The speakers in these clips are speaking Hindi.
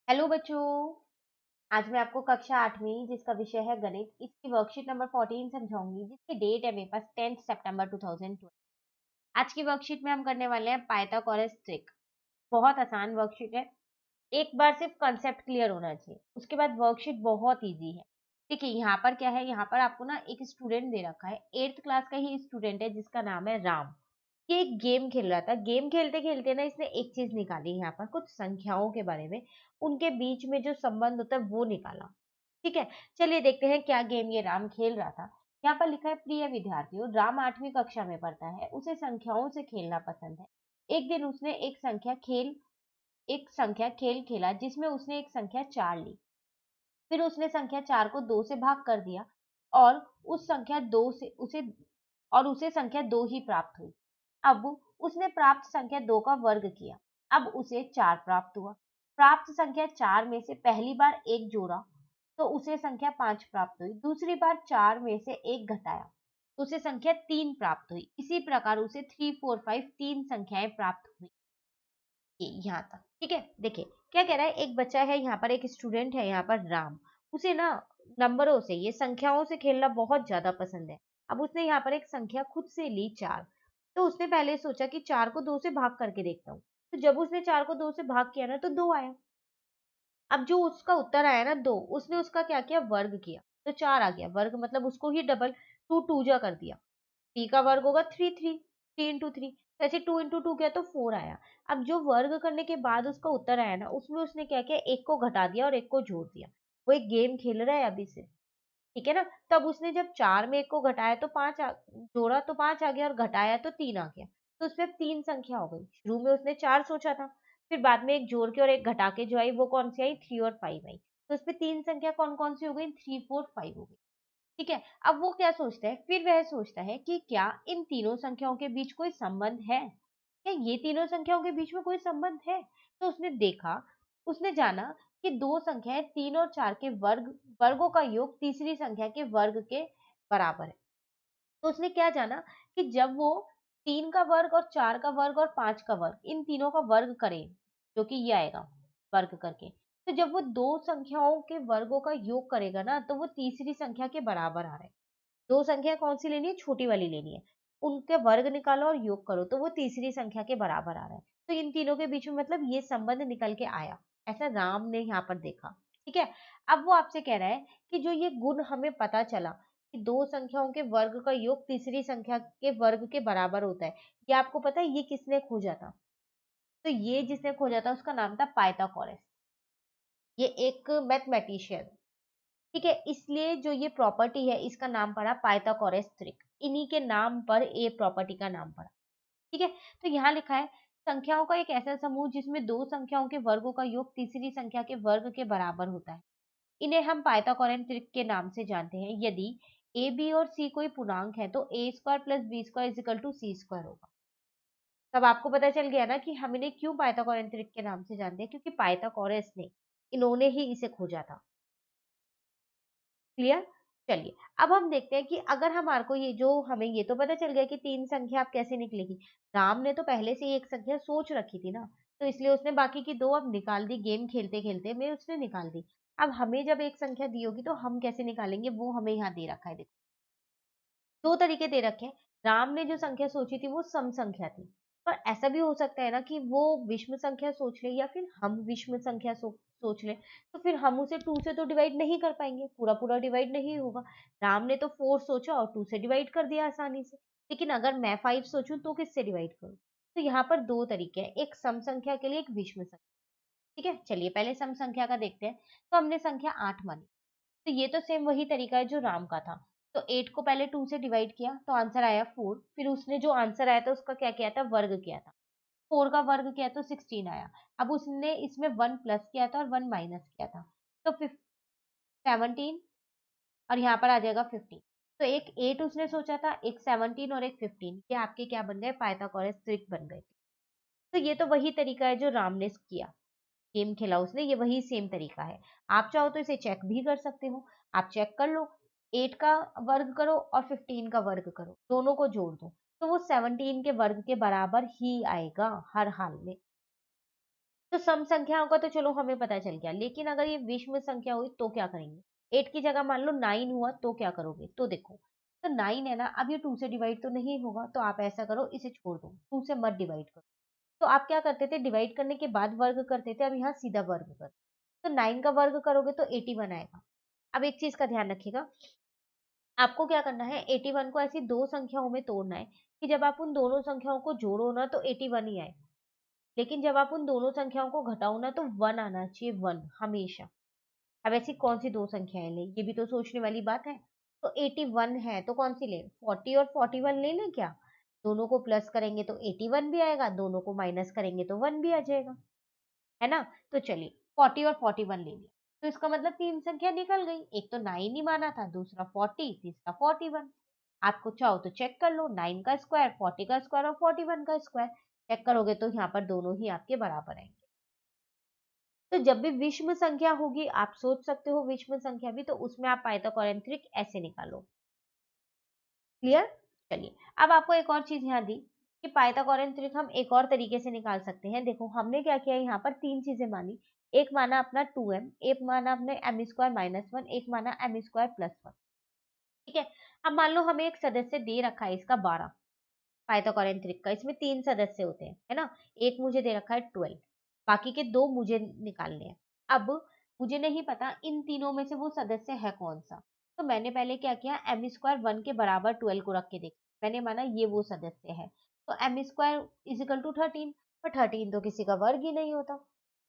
हेलो बच्चों। आज मैं आपको कक्षा 8वीं जिसका विषय है गणित, इसकी वर्कशीट नंबर 14 समझाऊंगी, जिसकी डेट है मेरे पास 10 सितंबर 2020। आज की वर्कशीट में हम करने वाले हैं पाइथागोरस ट्रिक। बहुत आसान वर्कशीट है। एक बार सिर्फ कंसेप्ट क्लियर होना चाहिए, उसके बाद वर्कशीट बहुत इजी है। देखिए यहाँ पर क्या है, यहाँ पर आपको ना एक स्टूडेंट दे रखा है, 8th क्लास का ही स्टूडेंट है जिसका नाम है राम। ये एक गेम खेल रहा था। गेम खेलते खेलते ना इसने एक चीज निकाली, यहाँ पर कुछ संख्याओं के बारे में, उनके बीच में जो संबंध होता है वो निकाला। ठीक है, चलिए देखते हैं क्या गेम ये राम खेल रहा था। यहाँ पर लिखा है, प्रिय विद्यार्थियों, राम 8वीं कक्षा में पढ़ता है, उसे संख्याओं से खेलना पसंद है। एक दिन उसने एक संख्या खेल खेला जिसमें उसने एक संख्या 4 ली। फिर उसने संख्या 4 को 2 से भाग कर दिया और उस संख्या 2 से उसे संख्या 2 ही प्राप्त हुई। अब उसने प्राप्त संख्या 2 का वर्ग किया। अब उसे 4 प्राप्त हुआ। प्राप्त संख्या 4 में से पहली बार 1 जोड़ा तो उसे संख्या 5 प्राप्त हुई। दूसरी बार 4 में से 1 घटाया तो उसे संख्या 3 प्राप्त हुई। इसी प्रकार उसे 3, 4, 5 तीन संख्याएं प्राप्त हुई। ये यहाँ तक ठीक है। देखिए क्या कह रहा है, एक बच्चा है यहाँ पर, एक स्टूडेंट है यहाँ पर राम। उसे ना नंबरों से, ये संख्याओं से खेलना बहुत ज्यादा पसंद है। अब उसने यहाँ पर एक संख्या खुद से ली 4। तो उसने पहले सोचा कि 4 को 2 से भाग करके देखता हूँ। तो जब उसने 4 को 2 से भाग किया ना तो 2 आया। अब जो उसका उत्तर आया ना 2, उसने उसका क्या किया, वर्ग किया। तो 4 आ गया। वर्ग मतलब उसको ही डबल, टू टू जा कर दिया। 3 का वर्ग होगा 3, 3, 3 इंटू 3। ऐसे 2 इंटू 2 किया तो 4 आया। अब जो वर्ग करने के बाद उसका उत्तर आया ना, उसमें उसने क्या किया, एक को घटा दिया और एक को जोड़ दिया। वो एक गेम खेल रहा है अभी से। ठीक है ना। तब उसने जब 4 में एक को घटाया तो 5 जोड़ा तो 5 आ गया और घटाया तो 3 आ गया। तो उसमें 3 संख्या हो गई। शुरू में उसने 4 सोचा था, फिर बाद में एक जोड़ के और एक घटा के जो आई वो कौन सी आई, 3 और 5 आई। तो उसमें 3 संख्या कौन कौन सी हो गई, 3, 4, 5 हो गई। ठीक है। अब वो क्या सोचता है, फिर वह सोचता है कि क्या इन तीनों संख्याओं के बीच कोई संबंध है, क्या ये तीनों संख्याओं के बीच में कोई संबंध है। तो उसने देखा, उसने जाना कि दो संख्याएं 3 और 4 के वर्गों का योग तीसरी संख्या के वर्ग के बराबर है। तो उसने क्या जाना कि जब वो 3 का वर्ग और 4 का वर्ग और 5 का वर्ग, इन तीनों का वर्ग करें, जो कि ये आएगा वर्ग करके, तो जब वो दो संख्याओं के वर्गों का योग करेगा ना तो वो तीसरी संख्या के बराबर आ रहा है। दो संख्या कौन सी लेनी है, छोटी वाली लेनी है। उनके वर्ग निकालो और योग करो तो वो तीसरी संख्या के बराबर आ रहा है। तो इन तीनों के बीच में मतलब ये संबंध निकल के आया। ऐसा राम ने यहाँ पर देखा। ठीक है। अब वो आपसे कह रहा है कि जो ये गुण हमें पता चला कि दो संख्याओं के वर्ग का योग तीसरी संख्या के वर्ग के बराबर होता है, ये आपको पता है ये किसने खोजा था। तो ये जिसने खोजा था उसका नाम था पाइथागोरस। ये एक मैथमेटिशियन। ठीक है, इसलिए जो ये प्रॉपर्टी है इसका नाम पड़ा पाइथागोरस ट्रिक। इन्हीं के नाम पर ये प्रॉपर्टी का नाम पड़ा। ठीक है। तो यहाँ लिखा है, संख्याओं का एक ऐसा समूह जिसमें दो संख्याओं के वर्गों का योग तीसरी संख्या के वर्ग के बराबर होता है, इन्हें हम पाइथागोरन ट्रिक के नाम से जानते हैं। यदि ए बी और सी कोई पूर्णांक है तो a square plus b square is equal to c square होगा। तब आपको पता चल गया ना कि हम इन्हें क्यों पाइथागोरन ट्रिक के नाम से जानते हैं, क्योंकि पाइथागोरस ने, इन्होंने ही इसे खोजा था। क्लियर। चलिए अब हम देखते हैं कि अगर हमारे को ये जो, हमें ये तो पता चल गया कि तीन संख्या अब कैसे निकलेगी। राम ने तो पहले से ही एक संख्या सोच रखी थी ना, तो इसलिए उसने बाकी की दो अब निकाल दी, गेम खेलते खेलते में उसने निकाल दी। अब हमें जब एक संख्या दी होगी तो हम कैसे निकालेंगे, वो हमें यहाँ दे रखा है। देखो दो तरीके दे रखे हैं। राम ने जो संख्या सोची थी वो सम संख्या थी, पर ऐसा भी हो सकता है ना कि वो विषम संख्या सोच ले या फिर हम विषम संख्या सोच ले। तो फिर हम उसे 2 से तो डिवाइड नहीं कर पाएंगे, पूरा पूरा डिवाइड नहीं होगा। राम ने तो 4 सोचा और 2 से डिवाइड कर दिया आसानी से। लेकिन अगर मैं 5 सोचूं तो किससे डिवाइड करूं। तो यहाँ पर दो तरीके हैं, एक सम संख्या के लिए, एक विषम संख्या। ठीक है, चलिए पहले सम संख्या का देखते हैं। तो हमने संख्या 8 मानी, तो ये तो सेम वही तरीका है जो राम का था। तो 8 को पहले 2 से डिवाइड किया तो आंसर आया 4। फिर उसने जो आंसर आया था उसका क्या किया था, वर्ग किया था। 4 का वर्ग किया तो 16 आया। अब उसने इसमें 1 प्लस किया था और 1 माइनस किया था, तो 17, और यहाँ पर आ जाएगा 15। तो एक 8 उसने सोचा था, एक 17 और एक 15, ये आपके क्या बन गए, पाइथागोरस ट्रिक बन गए। तो ये तो वही तरीका है जो राम ने किया, गेम खेला उसने, ये वही सेम तरीका है। आप चाहो तो इसे चेक भी कर सकते हो। आप चेक कर लो, 8 का वर्ग करो और 15 का वर्ग करो, दोनों को जोड़ दो, तो वो 17 के वर्ग के बराबर ही आएगा हर हाल में। तो सम संख्या होगा तो चलो हमें पता चल गया, लेकिन अगर ये विषम संख्या हुई तो क्या करेंगे? 8 की जगह मान लो 9 हुआ तो क्या करोगे? तो देखो, तो 9 है ना, अब ये 2 से डिवाइड तो नहीं होगा, तो आप ऐसा करो, इसे छोड़ दो, 2 से मत डिवाइड करो। तो आप क्या करते थे, डिवाइड करने के बाद वर्ग करते थे, अब यहाँ सीधा वर्ग कर। तो 9 का वर्ग करोगे तो 81 आएगा। अब एक चीज का ध्यान रखिएगा, आपको क्या करना है, 81 को ऐसी दो संख्याओं में तोड़ना है कि जब आप उन दोनों संख्याओं को जोड़ो ना तो 81 ही आए, लेकिन जब आप उन दोनों संख्याओं को घटाओ ना तो 1 आना चाहिए, 1 हमेशा। अब ऐसी कौन सी दो संख्याएं लें, ये भी तो सोचने वाली बात है। तो 81 है तो कौन सी लें, 40 और 41 ले लें क्या? दोनों को प्लस करेंगे तो 81 भी आएगा, दोनों को माइनस करेंगे तो 1 भी आ जाएगा, है ना? तो चलिए 40 और 41 ले लिया, तो इसका मतलब तीन संख्या निकल गई, एक तो 9 ही माना था, दूसरा 40, तीसरा 41। आपको चाहो तो चेक कर लो, 9 का स्क्वायर, 40 का स्क्वायर और 41 का स्क्वायर चेक करोगे तो यहाँ पर दोनों ही आपके बराबर आएंगे। तो जब भी विषम संख्या होगी, आप सोच सकते हो विषम संख्या भी, तो उसमें आप पाइथागोरन ट्रिक ऐसे निकालो। क्लियर? चलिए, अब आपको एक और चीज यहाँ दी कि पाइथागोरन ट्रिक हम एक और तरीके से निकाल सकते हैं। देखो हमने क्या किया, यहाँ पर तीन चीजें मानी। एक माना अपना 2m, एक माना अपने m स्क्वायर माइनस 1, एक माना m स्क्वायर प्लस 1। ठीक है, अब मान लो हमें एक सदस्य दे रखा है इसका 12, पाइथागोरन ट्रिक का, इसमें तीन सदस्य होते हैं, है ना? एक मुझे दे रखा है 12, बाकी के दो मुझे निकालने हैं। अब मुझे नहीं पता इन तीनों में से वो सदस्य है कौन सा, तो मैंने पहले क्या किया, एम स्क्वायर 1 के बराबर 12 को रख के देखा, मैंने माना ये वो सदस्य है। तो एम स्क्वायर इजिकल टू 13, पर 13 तो किसी का वर्ग ही नहीं होता,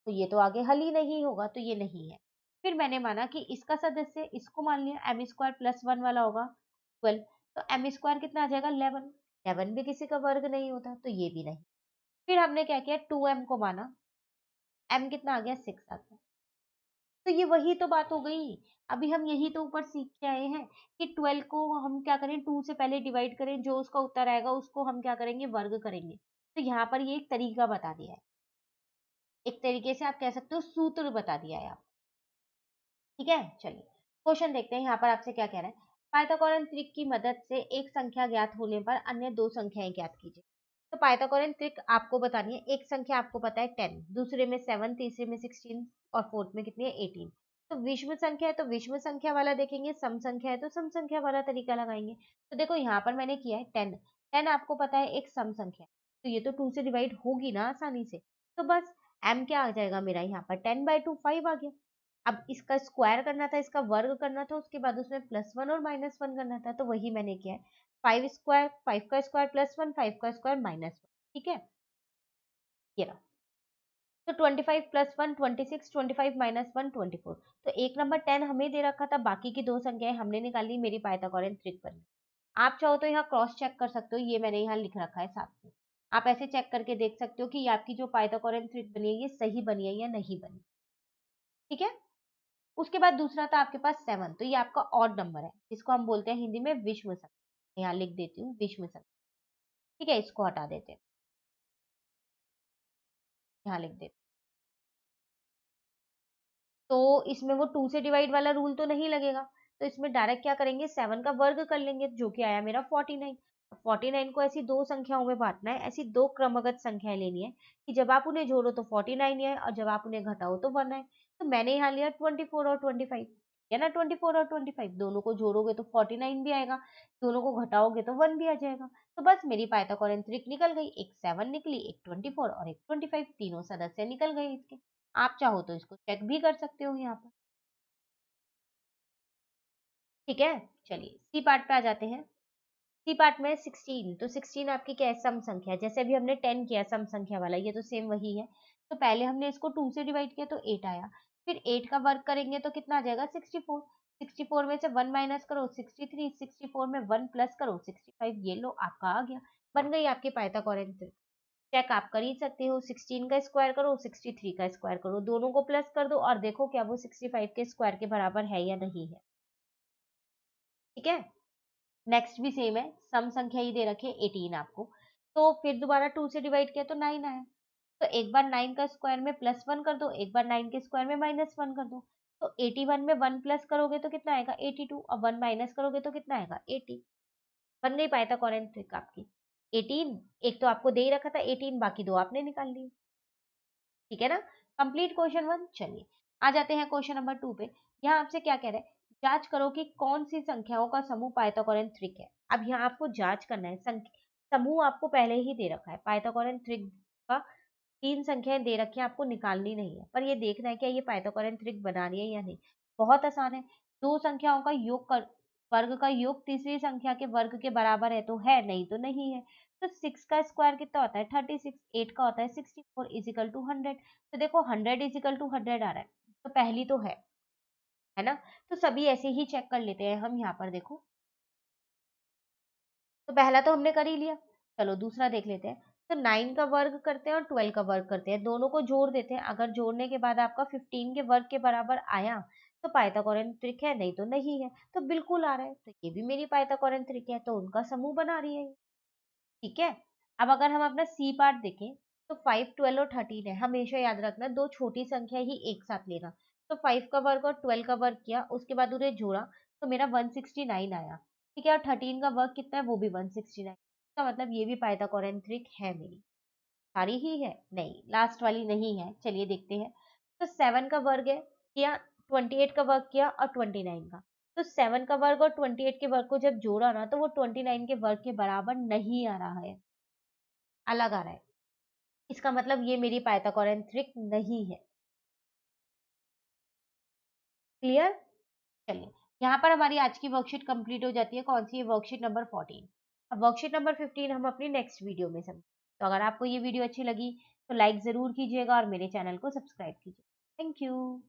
तो ये तो आगे हल ही नहीं होगा, तो ये नहीं है। फिर मैंने माना कि इसका सदस्य, इसको मान लिया एम स्क्वायर प्लस 1 वाला होगा 12, तो एम स्क्वायर कितना आ जाएगा 11, 11 भी किसी का वर्ग नहीं होता, तो ये भी नहीं। फिर हमने क्या किया, 2m को माना, m कितना आ गया 6 आ गया। तो ये वही तो बात हो गई, अभी हम यही तो ऊपर सीख के आए हैं कि 12 को हम क्या करें, 2 से पहले डिवाइड करें, जो उसका उत्तर आएगा उसको हम क्या करेंगे, वर्ग करेंगे। तो यहाँ पर ये एक तरीका बता दिया है, एक तरीके से आप कह सकते हो सूत्र बता दिया है आप। ठीक है, चलिए क्वेश्चन देखते हैं यहाँ पर आपसे क्या कह रहा है। पाइथागोरन ट्रिक की मदद से एक संख्या ज्ञात होने पर अन्य दो संख्याएं ज्ञात कीजिए। तो पाइथागोरन ट्रिक आपको बतानी है, एक संख्या आपको पता है 10, दूसरे में 7, तीसरे में 16 और फोर्थ में कितनी है 18। तो विषम संख्या है तो विषम संख्या वाला देखेंगे, सम संख्या है तो सम संख्या वाला तरीका लगाएंगे। तो देखो यहाँ पर मैंने किया है 10, 10 आपको पता है एक सम संख्या है, तो ये तो 2 से डिवाइड होगी ना आसानी से, तो बस m क्या आ जाएगा मेरा यहाँ पर 10/2 5 आ गया। अब इसका स्क्वायर करना था, इसका वर्ग करना था, उसके बाद उसमें +1 और -1 करना था, तो वही मैंने किया है। 5 स्क्वायर, 5 का स्क्वायर +1, 5 का स्क्वायर -1। ठीक है, ये रहा। तो 25 + 1 26, 25 - 1 24। तो एक नंबर 10 हमें दे रखा था, बाकी की दो संख्याएं हमने निकाली, मेरी पाइथागोरन ट्रिक बन गई। आप चाहो तो यहाँ क्रॉस चेक कर सकते हो, ये मैंने यहाँ लिख रखा है साथ में। आप ऐसे चेक करके देख सकते हो कि ये आपकी जो पाइथागोरन ट्रिक बनी है ये सही बनी है या नहीं बनी। ठीक है, उसके बाद दूसरा था आपके पास 7, तो ये आपका ऑड नंबर है, जिसको हम बोलते हैं हिंदी में विषम संख्या। यहाँ लिख देती हूँ विषम संख्या। ठीक है, इसको हटा देते हैं, यहाँ लिख देते हैं। तो इसमें वो 2 से डिवाइड वाला रूल तो नहीं लगेगा, तो इसमें डायरेक्ट क्या करेंगे, 7 का वर्ग कर लेंगे, जो कि आया मेरा 49। 49 को ऐसी दो संख्याओं में बांटना है, ऐसी दो क्रमगत संख्याएं लेनी है कि जब आप उन्हें जोड़ो तो 49 ही आए और जब आप उन्हें घटाओ तो 1 आए। तो मैंने यहाँ लिया 24 और 25, है ना? 24 और 25 दोनों को जोड़ोगे तो 49 भी आएगा, दोनों को घटाओगे तो 1 भी आ जाएगा। तो बस मेरी पाइथागोरन ट्रिक निकल गई, एक 7 निकली, एक 24 और एक 25, तीनों सदस्य निकल गए इसके। आप चाहो तो इसको चेक भी कर सकते हो यहाँ पर। ठीक है, चलिए सी पार्ट पे आ जाते हैं। सी पार्ट में 16, तो 16 आपकी क्या है, सम संख्या। जैसे अभी हमने 10 किया सम संख्या वाला, ये तो सेम वही है। तो पहले हमने इसको 2 से डिवाइड किया तो 8 आया, फिर 8 का वर्ग करेंगे तो कितना आ जाएगा 64। 64 में से 1 माइनस करो 63, 64 में 1 प्लस करो 65, ये लो आपका आ गया, बन गई आपकी पाइथागोरन ट्रिक। चेक आप कर ही सकते हो, 16 का स्क्वायर करो 63 का स्क्वायर करो, दोनों को प्लस कर दो और देखो क्या वो 65 के स्क्वायर के बराबर है या नहीं है। ठीक है, नेक्स्ट भी सेम है, सम संख्या ही दे रखे 18 आपको, तो फिर दोबारा 2 से डिवाइड किया तो 9 आया, तो एक बार 9 का स्क्वायर में +1 कर दो, एक बार 9 के स्क्वायर में -1 कर दो। तो 81 में 1 प्लस करोगे तो कितना आएगा 82 और 1 माइनस करोगे तो कितना आएगा 80। बन गई पाइथागोरन ट्रिक आपकी। 18, एक तो आपको दे ही रखा था 18, बाकी दो आपने निकाल ली। ठीक है ना। Complete question 1। चलिए आ जाते हैं क्वेश्चन नंबर 2 पे। यहाँ आपसे क्या कह रहा है, जांच करो कि कौन सी संख्याओं का समूह पाइथागोरन त्रिक है। अब यहाँ आपको जांच करना है, समूह आपको पहले ही दे रखा है, पाइथागोरन त्रिक का 3 संख्याएं दे रखी हैं, आपको निकालनी नहीं है, पर ये देखना है कि ये पाइथागोरन त्रिक बना रही है या नहीं। बहुत आसान है, दो संख्याओं का योग कर, वर्ग का योग तीसरी संख्या के वर्ग के बराबर है तो है, नहीं तो नहीं है। तो 6 का स्क्वायर कितना होता है 36, 8 का होता है 64 इजिकल टू 100। तो देखो 100 इजिकल टू 100 आ रहा है, तो पहली तो है ना। तो सभी ऐसे ही चेक कर लेते हैं हम। यहाँ पर देखो, तो पहला तो हमने कर ही लिया, चलो दूसरा देख लेते हैं। तो 9 का वर्ग करते हैं और 12 का वर्ग करते हैं, दोनों को जोड़ देते हैं। अगर जोड़ने के बाद आपका 15 के वर्ग के बराबर आया तो पाइथागोरन त्रिक है, नहीं तो नहीं है। तो बिल्कुल आ रहा है, तो ये भी मेरी पाइथागोरन त्रिक है, तो उनका समूह बना रही है ये। ठीक है। अब अगर हम अपना सी पार्ट देखें, तो 5, 12 और 13 है। हमेशा याद रखना दो छोटी संख्या ही एक साथ लेना। तो 5 का वर्ग और 12 का वर्ग किया, उसके बाद उन्हें जोड़ा, तो मेरा 169 आया। ठीक है। और 13 का वर्ग कितना है, वो भी 169। इसका मतलब ये भी पाइथागोरन त्रिक है मेरी। सारी ही है, नहीं लास्ट वाली नहीं है। चलिए देखते हैं। तो 7 का वर्ग है किया, 28 का वर्ग किया और 29 का। तो 7 का वर्ग और 28 के वर्ग को जब जोड़ा ना, तो वो 29 के वर्ग के बराबर नहीं आ रहा है, अलग आ रहा है। इसका मतलब ये मेरी पाइथागोरन त्रिक नहीं है। क्लियर। चलिए, यहाँ पर हमारी आज की वर्कशीट कंप्लीट हो जाती है। कौन सी है, वर्कशीट नंबर 14। अब वर्कशीट नंबर 15 हम अपनी नेक्स्ट वीडियो में समझें। तो अगर आपको ये वीडियो अच्छी लगी तो लाइक जरूर कीजिएगा और मेरे चैनल को सब्सक्राइब कीजिए। Thank you.